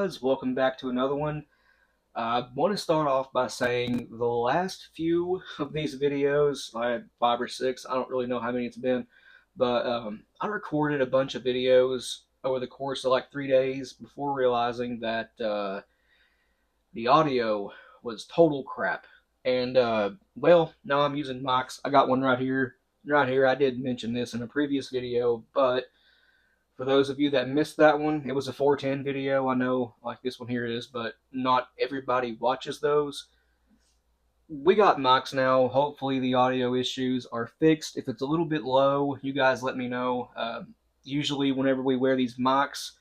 guys, welcome back to another one. I want to start off by saying the last few of these videos, I had 5 or 6, I don't really know how many it's been, but I recorded a bunch of videos over the course of like 3 days before realizing that the audio was total crap. And well, now I'm using mics. I got one right here. Right here, I did mention this in a previous video, but for those of you that missed that one, it was a 410 video. I know, like this one here is, but not everybody watches those. We got mics now. Hopefully the audio issues are fixed. If it's a little bit low, you guys let me know. Usually whenever we wear these mics,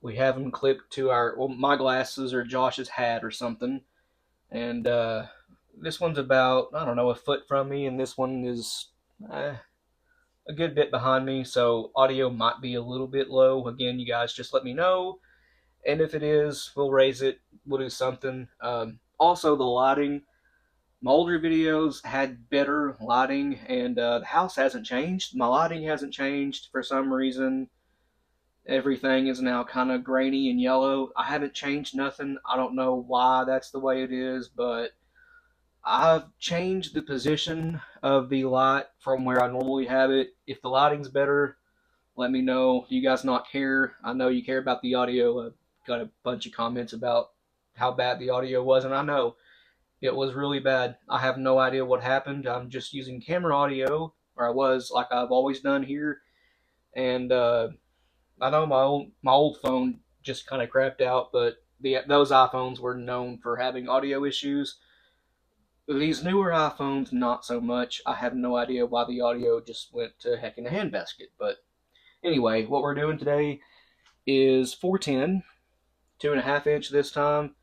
we have them clipped to my glasses or Josh's hat or something. And this one's about, I don't know, a foot from me, and this one is a good bit behind me, so audio might be a little bit low. Again, you guys just let me know, and if it is, we'll raise it. We'll do something. Also, the lighting. My older videos had better lighting, and the house hasn't changed. My lighting hasn't changed for some reason. Everything is now kind of grainy and yellow. I haven't changed nothing. I don't know why that's the way it is, but I've changed the position of the light from where I normally have it. If the lighting's better, let me know. You guys not care? I know you care about the audio. I got a bunch of comments about how bad the audio was, and I know it was really bad. I have no idea what happened. I'm just using camera audio, or I was, like I've always done here, and I know my old phone just kind of crapped out, but those iPhones were known for having audio issues. These newer iPhones, not so much. I have no idea why the audio just went to heck in a handbasket. But anyway, what we're doing today is 410, 2.5 inch this time,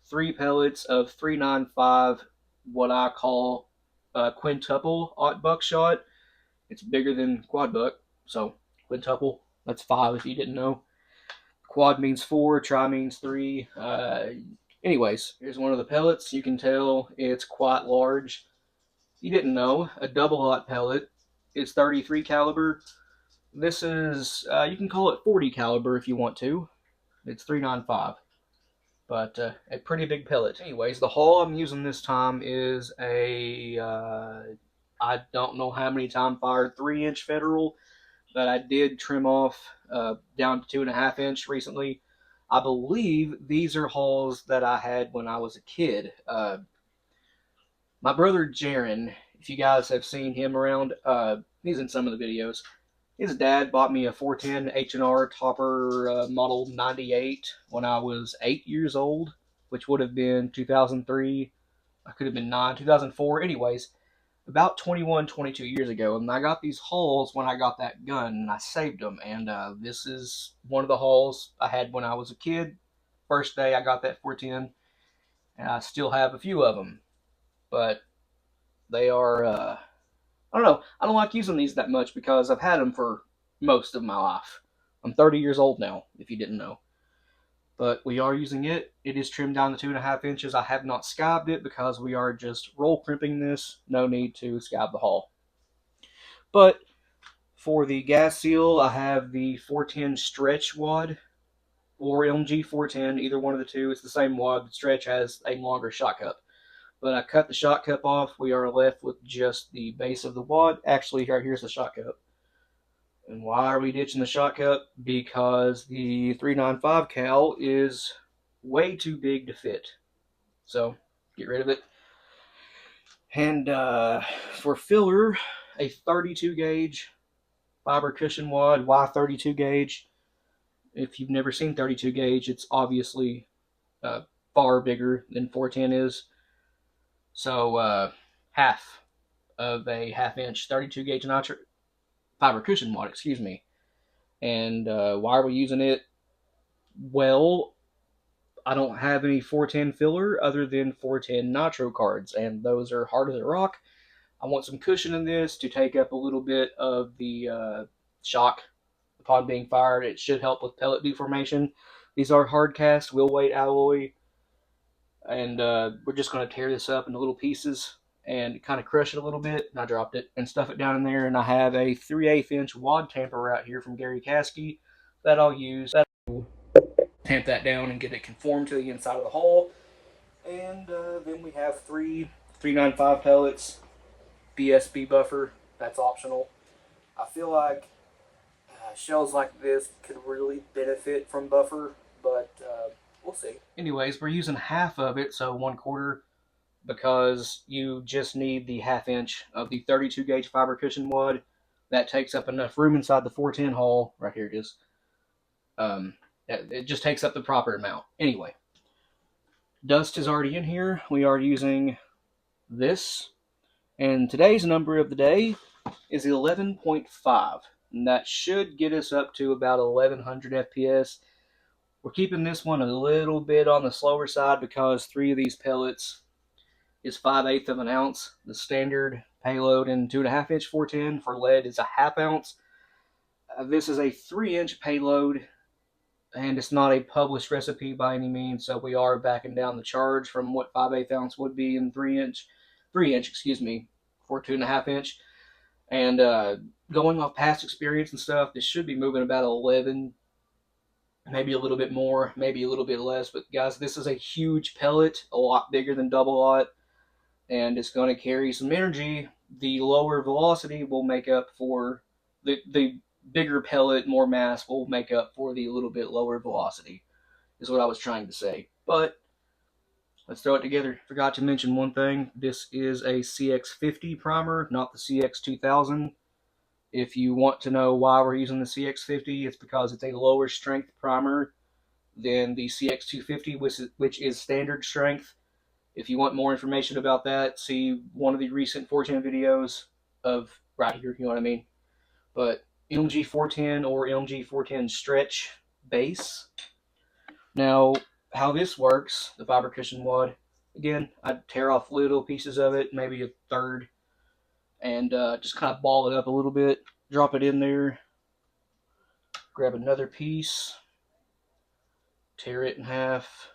3 pellets of 395, what I call quintuple aught buckshot. It's bigger than quad buck, so quintuple, that's 5 if you didn't know. Quad means 4, tri means 3. Anyways, here's one of the pellets. You can tell it's quite large. You didn't know, a double aught pellet is 33 caliber. This is, you can call it 40 caliber if you want to. It's 395, but a pretty big pellet. Anyways, the hull I'm using this time is a, I don't know how many time fired 3-inch Federal that I did trim off down to 2.5 inch recently. I believe these are hulls that I had when I was a kid. My brother Jaron, if you guys have seen him around, he's in some of the videos. His dad bought me a 410 H&R Topper Model 98 when I was 8 years old, which would have been 2003. I could have been 9, 2004. Anyways, about 21, 22 years ago, and I got these hulls when I got that gun, and I saved them, and this is one of the hulls I had when I was a kid. First day I got that 410, and I still have a few of them, but they are, I don't know, I don't like using these that much because I've had them for most of my life. I'm 30 years old now, if you didn't know. But we are using it. It is trimmed down to 2.5 inches. I have not scabbed it because we are just roll crimping this. No need to scab the hull. But for the gas seal, I have the 410 stretch wad or MG 410, either one of the two. It's the same wad. The stretch has a longer shot cup. But I cut the shot cup off. We are left with just the base of the wad. Actually, right here's the shot cup. And why are we ditching the shot cup? Because the 395 cal is way too big to fit. So, get rid of it. And for filler, a 32 gauge fiber cushion wad. Why 32 gauge? If you've never seen 32 gauge, it's obviously far bigger than 410 is. So, half of a 1/2 inch 32 gauge nitro fiber cushion wad, excuse me. And why are we using it? Well, I don't have any 410 filler other than 410 nitro cards, and those are hard as a rock. I want some cushion in this to take up a little bit of the shock upon being fired. It should help with pellet deformation. These are hard cast, wheel weight alloy, and we're just going to tear this up into little pieces and kind of crush it a little bit. And I dropped it and stuff it down in there. And I have a 3/8 inch wad tamper out here from Gary Caskey that I'll use. tamp that down and get it conformed to the inside of the hull. And then we have 395 pellets, BSB buffer, that's optional. I feel like shells like this could really benefit from buffer, but we'll see. Anyways, we're using half of it, so 1/4, because you just need the 1/2 inch of the 32 gauge fiber cushion wad. That takes up enough room inside the 410 hull. Right here it is. It just takes up the proper amount. Anyway, dust is already in here. We are using this, and today's number of the day is 11.5, and that should get us up to about 1100 FPS. We're keeping this one a little bit on the slower side because 3 of these pellets is 5/8 of an ounce. The standard payload in 2.5 inch 410 for lead is a 1/2 ounce. This is a 3-inch payload, and it's not a published recipe by any means, so we are backing down the charge from what 5/8 ounce would be in 3-inch, for 2.5 inch. And going off past experience and stuff, this should be moving about 11, maybe a little bit more, maybe a little bit less. But guys, this is a huge pellet, a lot bigger than double aught, and it's going to carry some energy. The lower velocity will make up for the bigger pellet, more mass will make up for the little bit lower velocity, is what I was trying to say. But let's throw it together. Forgot to mention one thing. This is a CX50 primer, not the CX2000. If you want to know why we're using the CX50, it's because it's a lower strength primer than the CX250, which is standard strength. If you want more information about that, see one of the recent 410 videos of right here, you know what I mean? But MG 410 or MG 410 stretch base. Now, how this works, the fiber cushion wad, again, I'd tear off little pieces of it, maybe a third, and just kind of ball it up a little bit, drop it in there, grab another piece, tear it in half,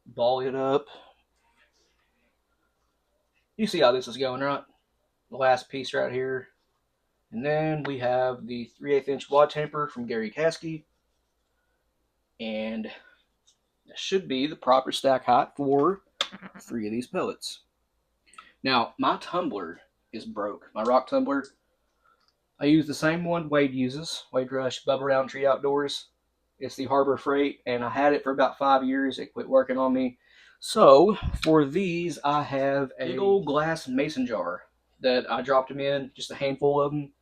ball it up. You see how this is going, right? The last piece right here. And then we have the 3/8 inch wad tamper from Gary Caskey. And that should be the proper stack height for 3 of these pellets. Now, my tumbler is broke. My rock tumbler. I use the same one Wade uses. Wade Rush Bubba Roundtree Outdoors. It's the Harbor Freight, and I had it for about 5 years. It quit working on me. So, for these, I have a big old glass mason jar that I dropped them in, just a handful of them.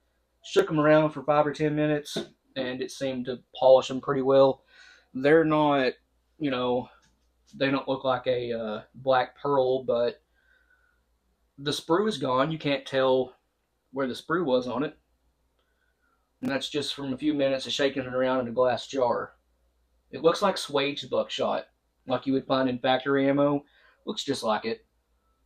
Shook them around for 5 or 10 minutes, and it seemed to polish them pretty well. They're not, you know, they don't look like a black pearl, but the sprue is gone. You can't tell where the sprue was on it. And that's just from a few minutes of shaking it around in a glass jar. It looks like swaged buckshot, like you would find in factory ammo. Looks just like it,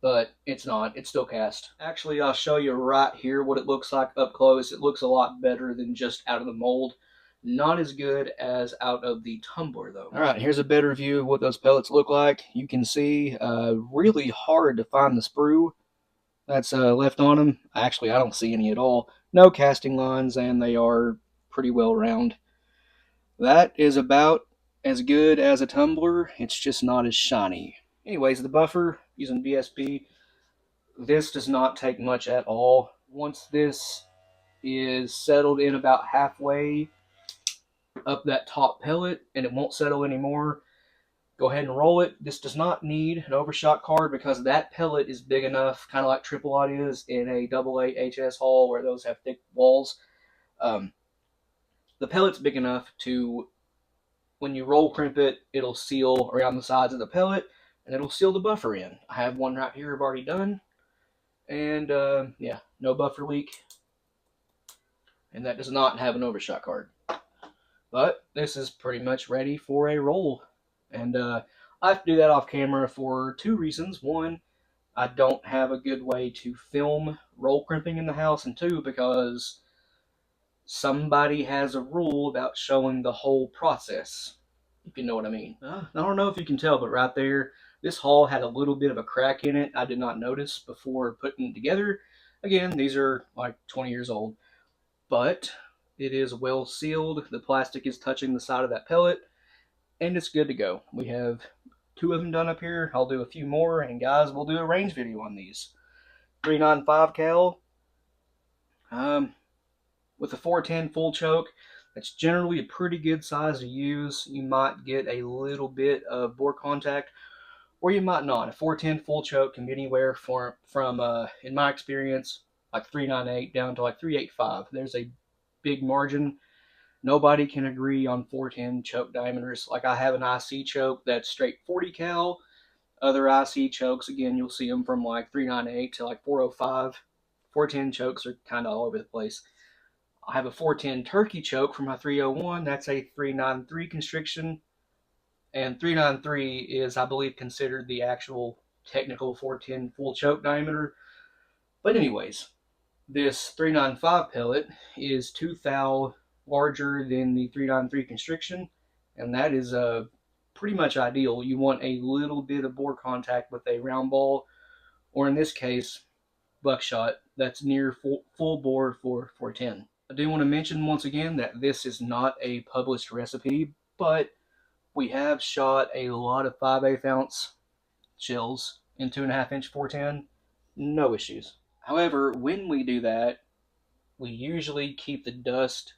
but it's not. It's still cast. Actually, I'll show you right here what it looks like up close. It looks a lot better than just out of the mold. Not as good as out of the tumbler, though. All right, here's a better view of what those pellets look like. You can see really hard to find the sprue that's left on them. Actually, I don't see any at all. No casting lines, and they are pretty well round. That is about as good as a tumbler. It's just not as shiny. Anyways, the buffer, using BSB, this does not take much at all. Once this is settled in about halfway up that top pellet, and it won't settle anymore, go ahead and roll it. This does not need an overshot card because that pellet is big enough, kind of like triple aught is in a AA HS hull where those have thick walls. The pellet's big enough to, when you roll crimp it, it'll seal around the sides of the pellet, and it'll seal the buffer in. I have one right here I've already done, and yeah, no buffer leak, and that does not have an overshot card. But this is pretty much ready for a roll. And I have to do that off camera for 2 reasons. 1, I don't have a good way to film roll crimping in the house, and 2, because somebody has a rule about showing the whole process, if you know what I mean. I don't know if you can tell, but right there, this hull had a little bit of a crack in it. I did not notice before putting it together. Again, these are like 20 years old, but it is well sealed. The plastic is touching the side of that pellet, and it's good to go. We have 2 of them done up here. I'll do a few more, and guys, we'll do a range video on these. 395 cal, with a 410 full choke. That's generally a pretty good size to use. You might get a little bit of bore contact, or you might not. A 410 full choke can be anywhere from in my experience, like 398 down to like 385. There's a big margin. Nobody can agree on 410 choke diameters. Like, I have an IC choke that's straight 40 cal. Other IC chokes, again, you'll see them from like 398 to like 405. 410 chokes are kind of all over the place. I have a 410 turkey choke for my 301. That's a 393 constriction. And 393 is, I believe, considered the actual technical 410 full choke diameter. But anyways, this 395 pellet is 2 thou larger than the 393 constriction, and that is pretty much ideal. You want a little bit of bore contact with a round ball, or in this case, buckshot that's near full bore for 410. I do want to mention once again that this is not a published recipe, but we have shot a lot of 5/8 ounce shells in 2.5 inch 410. No issues. However, when we do that, we usually keep the dust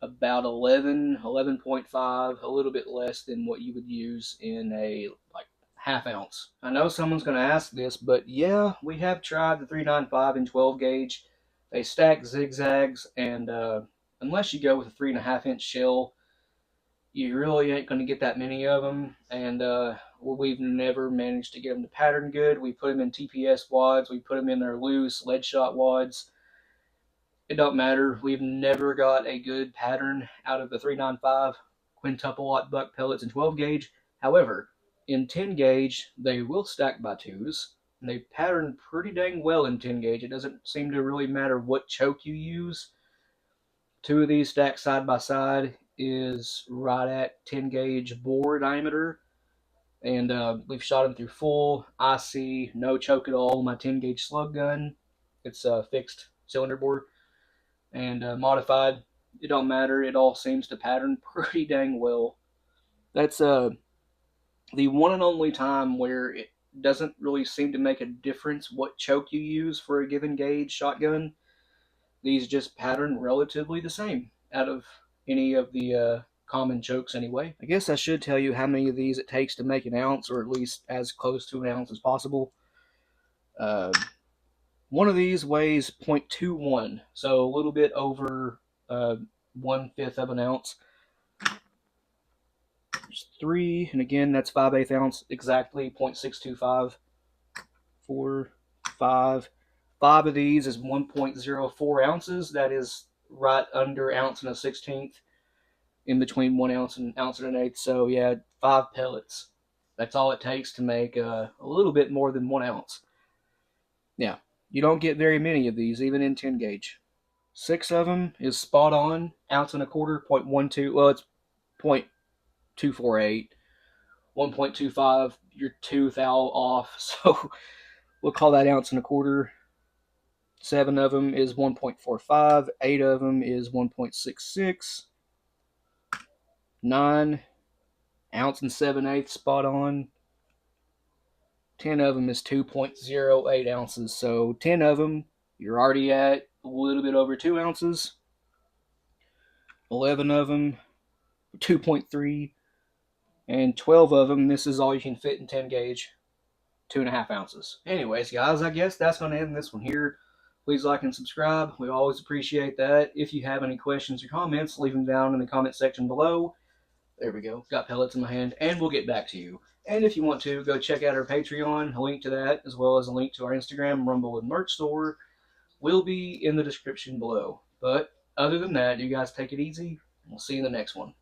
about 11, 11.5, a little bit less than what you would use in a like half ounce. I know someone's going to ask this, but yeah, we have tried the 395 in 12 gauge. They stack zigzags, and unless you go with a 3.5 inch shell, you really ain't going to get that many of them. And we've never managed to get them to pattern good. We put them in TPS wads, we put them in their loose lead shot wads. It don't matter. We've never got a good pattern out of the 395 quintuple aught buck pellets in 12 gauge. However, in 10 gauge, they will stack by twos, and they pattern pretty dang well in 10 gauge. It doesn't seem to really matter what choke you use. 2 of these stacked side by side is right at 10 gauge bore diameter, and we've shot them through full IC, no choke at all. My 10 gauge slug gun, it's a fixed cylinder bore, and modified. It don't matter. It all seems to pattern pretty dang well. That's the one and only time where it doesn't really seem to make a difference what choke you use for a given gauge shotgun. These just pattern relatively the same out of any of the common chokes anyway. I guess I should tell you how many of these it takes to make an ounce, or at least as close to an ounce as possible. One of these weighs 0.21, so a little bit over 1/5 of an ounce. There's 3, and again, that's 5/8 ounce, exactly 0.625. 4, 5. 5 of these is 1.04 ounces. That is right under ounce and a 16th, in between 1 ounce and ounce and an eighth. So yeah, 5 pellets. That's all it takes to make a little bit more than 1 ounce. Yeah, you don't get very many of these, even in 10 gauge. 6 of them is spot on, ounce and a quarter, 0.12. Well, it's 0.248. 1.25, you're 2 thou off, so we'll call that ounce and a quarter. 7 of them is 1.45. 8 of them is 1.66. 9, ounce and 7/8, spot on. 10 of them is 2.08 ounces. So 10 of them, you're already at a little bit over 2 ounces. 11 of them, 2.3. And 12 of them, this is all you can fit in 10 gauge, 2.5 ounces. Anyways, guys, I guess that's going to end this one here. Please like and subscribe. We always appreciate that. If you have any questions or comments, leave them down in the comment section below. There we go. Got pellets in my hand, and we'll get back to you. And if you want to, go check out our Patreon. A link to that, as well as a link to our Instagram, Rumble, and merch store, will be in the description below. But other than that, you guys take it easy. We'll see you in the next one.